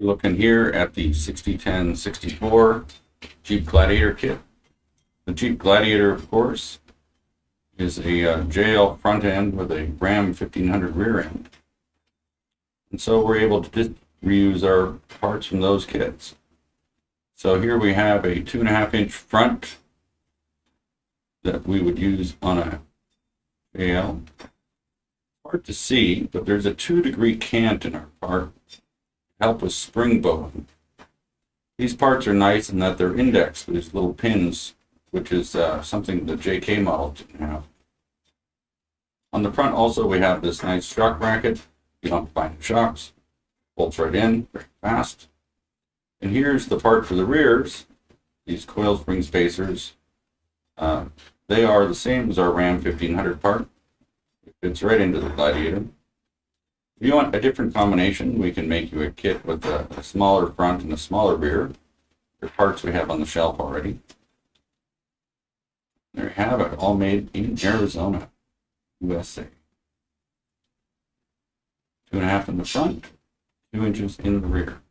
We're looking here at the 6010-64 Jeep Gladiator kit. The Jeep Gladiator, of course, is a JL front end with a Ram 1500 rear end. And so we're able to just reuse our parts from those kits. So here we have a 2.5-inch front that we would use on a JL. Hard to see, but there's a 2-degree cant in our part to help with spring bowing. These parts are nice in that they're indexed with these little pins, which is something the JK model didn't have. On the front also we have this nice shock bracket. You don't have to find the shocks. Bolts right in very fast. And here's the part for the rears, these coil spring spacers. They are the same as our Ram 1500 part. It fits right into the Gladiator. If you want a different combination, we can make you a kit with a smaller front and a smaller rear. They're parts we have on the shelf already. There you have it, all made in Arizona, USA. 2.5 in the front, 2 inches in the rear.